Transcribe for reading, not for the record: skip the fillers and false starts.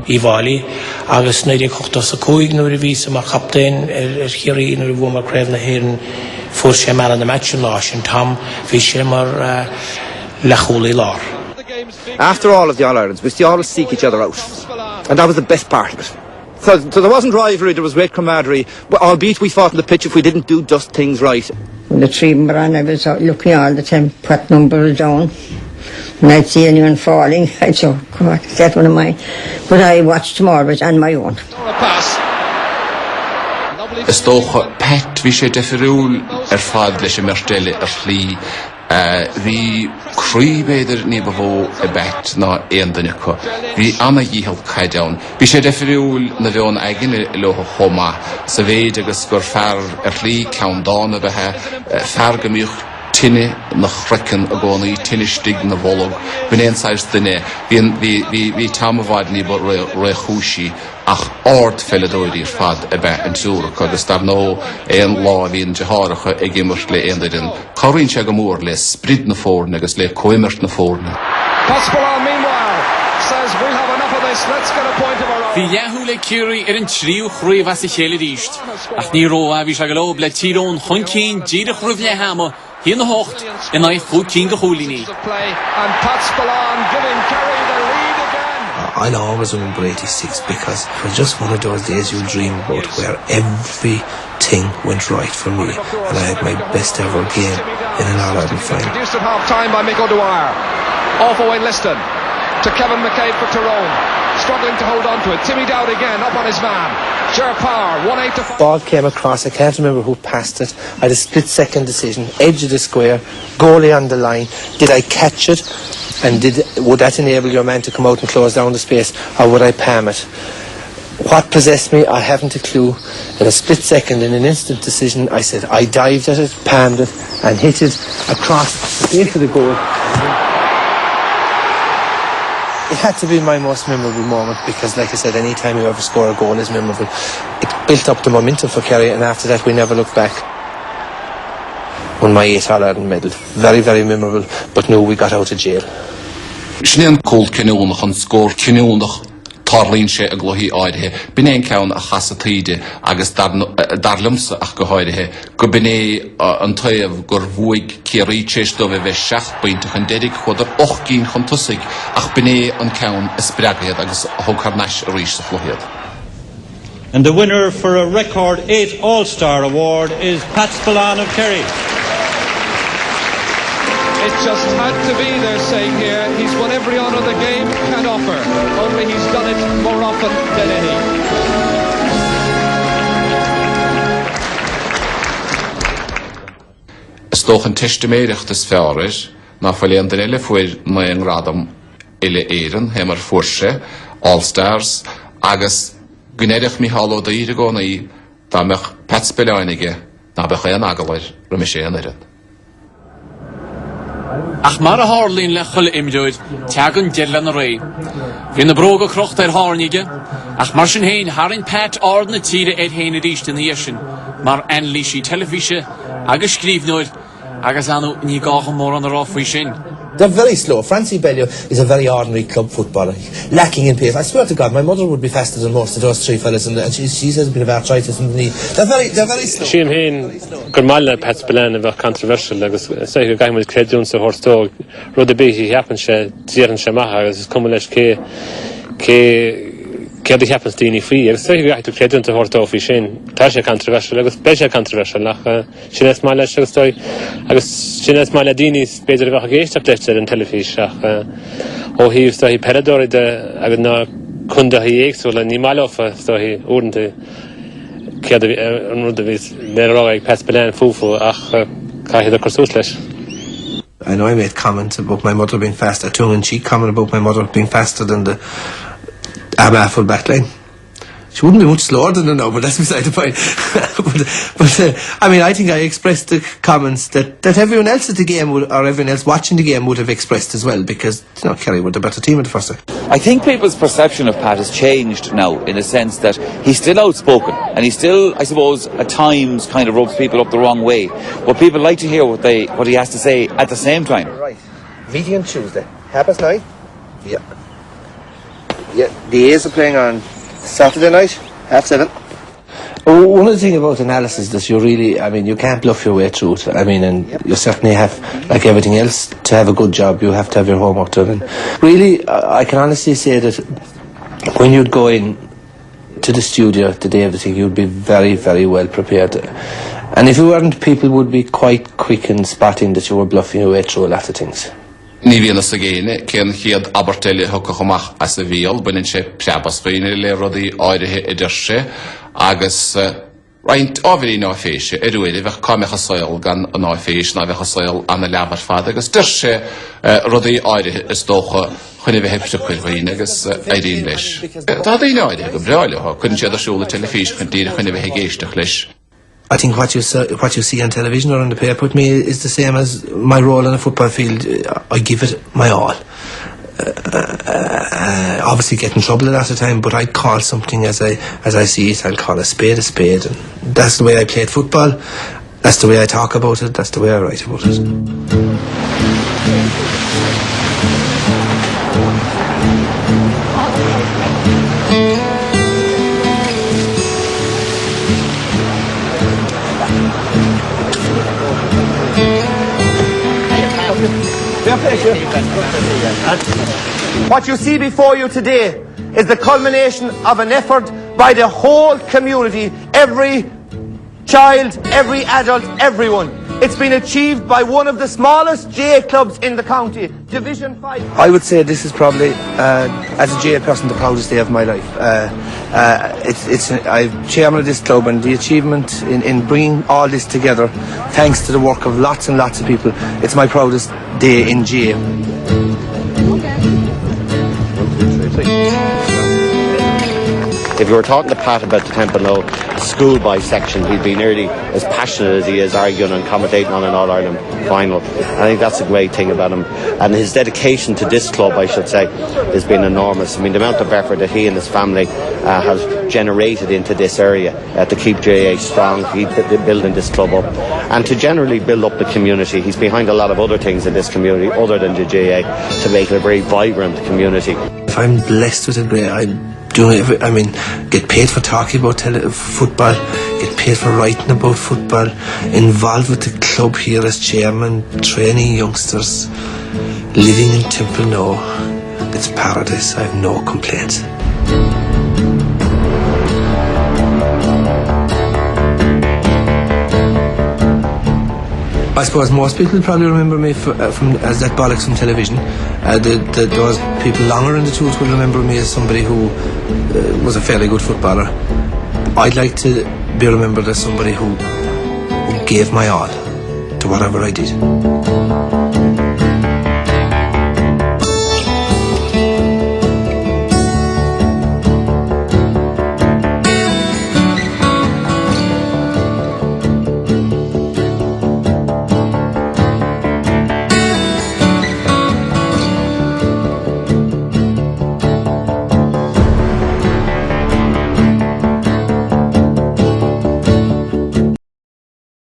Ivali, agus nid cochtas a coig nor vis mar captain hiri nor wo mar cref na heren for sé mar an the match in Laochra Tom vi sé mar Laochra lar. After all of the All-Irelands, we still all seek each other out, and that was the best part of it. So there wasn't rivalry, there was great camaraderie, albeit we fought on the pitch if we didn't do just things right. When the team ran, I was looking all the time, what number is down. When I'd see anyone falling, I'd say, come on, that's one of mine. But I watched more of it on my own. Stocha pet vi sé deferiúl fad leis merstelle lí hí críbéidir ní bhó a bet ná éandanne chu. Hí anna díhall caiideann. Bhí sé deferiúl na bheon aigeine le chomá sa bhéid agus gur fear lí ceandána bheitthe feargamíocht tinne na chrecken a gcónaí tinne stig na bholog. Bhíon éonáis duine hí tamhaid ní bar réchúsí ach ord felladóidir fad a bheith an túrach agus dar nó éon lá híon deáracha ag gimmart le éondarin. Choíonn se go mór le sprid na fórne agus le coimart na fórne. Spillane meanwhile says we'll have enough of this, let's get a point of our own. Bhí dheithú le ciúirí ar an tríú chríomh as a chéile ríist. Ach ní róha bhí se go lob le tírón chun cín díadach rúh le hama hí na hocht in áid chuú cín go chólíní. And Spillane giving Kerry the lead again. I'll always remember 86 because it was just one of those days you dream about where everything went right for me and I had my best ever game in an All-Ireland final. Introduced at half-time by Mick O'Dwyer. Off away Liston to Kevin McCabe for Tyrone. Struggling to hold on to it. Timmy Dowd again up on his man. Ger Power 1-8 to Ball came across, I can't remember who passed it. I had a split-second decision, edge of the square, goalie on the line. Did I catch it? And would that enable your man to come out and close down the space, or would I palm it? What possessed me, I haven't a clue. In a split second, in an instant decision, I said I dived at it, palmed it, and hit it across the base of the goal. It had to be my most memorable moment because, like I said, any time you ever score a goal is memorable. It built up the momentum for Kerry, and after that we never looked back. Won my 8 All-Ireland medal. Very, very memorable, but no, we got out of jail. Snean cóil cinúnach an scór cinúnach tarlíonn sé a gluhí áidethe. Bin éon ceann a chasatíide agus darlimsa ach go háidethe. Go bin é an taobh gur bhuaig céirí téistó bheith 7 baintach an deireadh chuidir 8 cín chun tusaigh ach bin é an ceann is spreagadh agus thócarneis a rís sa chluichead. And the winner for a record 8 All-Star Award is Spillane of Kerry. It just had to be, they're saying here. He's won every honour the game can offer. Only he's done it more often than any. Stoch an testméireachtas fearir ná foiléan den eile fuair na an radam ile éireann he mar fuairse All-Stars agus gnéireach mi halló da íre gcónaí dá meach Spillane ná bech an agalair ra me sé an éireann. Ach mar a hárlín le chuile imdúid, teagann deirlen a ré. Bhí na bróga crocht ar hárnige, ach mar sin héin harin Pat ard na tíre héin a ríist in ísin, mar anlísí telefíse agus scríbnúid agus anú ní gáchan mór an a ráfuí sin. They're very slow. Francie Bellew is a very ordinary club footballer, lacking in pace. I swear to God, my mother would be faster than most of those 3 fellas, and she says a bit of arthritis in the knee. They're very slow. Shean Hain, Gurmala, Pat Spillane, very controversial. Say a guy with Credun, so Horstog, Rudeby, he happens to Ziran Shamaha, as Kumalesh Ke happens to any free. I say you have to Credun to Horstog, Shin, Tasha controversial, I was special controversial. Shines Mala Shagstoy, I was Shines Maladini, Spader of Agast up there in television. Oh, he used to he perador, I would not Kunda he exol and Nimalofa, so he wouldn't. Pat Spillane Fufu I know I made comments about my mother being faster, tongue-in-cheek comment about my mother being faster than the ABBA full back line. She wouldn't be much slower than her now, but that's beside the point. but I mean, I think I expressed the comments that everyone else at the game would, or everyone else watching the game would have expressed as well, because, you know, Kerry were the better team at the first time. I think people's perception of Pat has changed now, in the sense that he's still outspoken, and he still, I suppose, at times kind of rubs people up the wrong way. But people like to hear what he has to say at the same time. Right. Meeting on Tuesday. 9:30? Yeah. the A's are playing on Saturday night, 7:30. One of the things about analysis that you can't bluff your way through it. And you certainly have, like everything else, to have a good job, you have to have your homework done. And really, I can honestly say that when you'd go in to the studio the day of the thing, you'd be very, very well prepared. And if you weren't, people would be quite quick in spotting that you were bluffing your way through a lot of things. Ní bhíonna sa géine cén chiad abertaile thucamach as a bhíal buinn sé peabascuoine le rudaí áirithe idir sé agus roint ábhairí ná féise i ruaide bheith cámecha saoil gan ná féis ná bheitcha saoil anna leabar fad agus dir sé rudaí áirithe is dócha chunne bheith hebste chuilhaoine agus éiríon leis. Tá daoine áirithe go breáile chunn siad arsúla telefís chun tíre chunne bheith géisteach leis. I think what you see on television or on the paper with me is the same as my role on a football field. I give it my all. Obviously get in trouble a lot of the time, but I call something as I see it. I'll call a spade, and that's the way I played football. That's the way I talk about it. That's the way I write about it. What you see before you today is the culmination of an effort by the whole community, every child, every adult, everyone. It's been achieved by one of the smallest GA clubs in the county, Division 5. I would say this is probably, as a GA person, the proudest day of my life. I'm chairman of this club, and the achievement in bringing all this together, thanks to the work of lots and lots of people, it's my proudest day in GA. If you were talking to Pat about the Temple schoolboy section, he'd be nearly as passionate as he is arguing and commentating on an All-Ireland final. I think that's a great thing about him. And his dedication to this club, I should say, has been enormous. I mean, the amount of effort that he and his family have generated into this area to keep GAA strong, keep building this club up, and to generally build up the community. He's behind a lot of other things in this community other than the GAA to make it a very vibrant community. If I'm blessed with it, get paid for talking about football, get paid for writing about football, involved with the club here as chairman, training youngsters, living in Temple now. It's paradise. I have no complaints. I suppose most people probably remember me as that bollocks from television. Those people longer in the tooth will remember me as somebody who was a fairly good footballer. I'd like to be remembered as somebody who gave my all to whatever I did.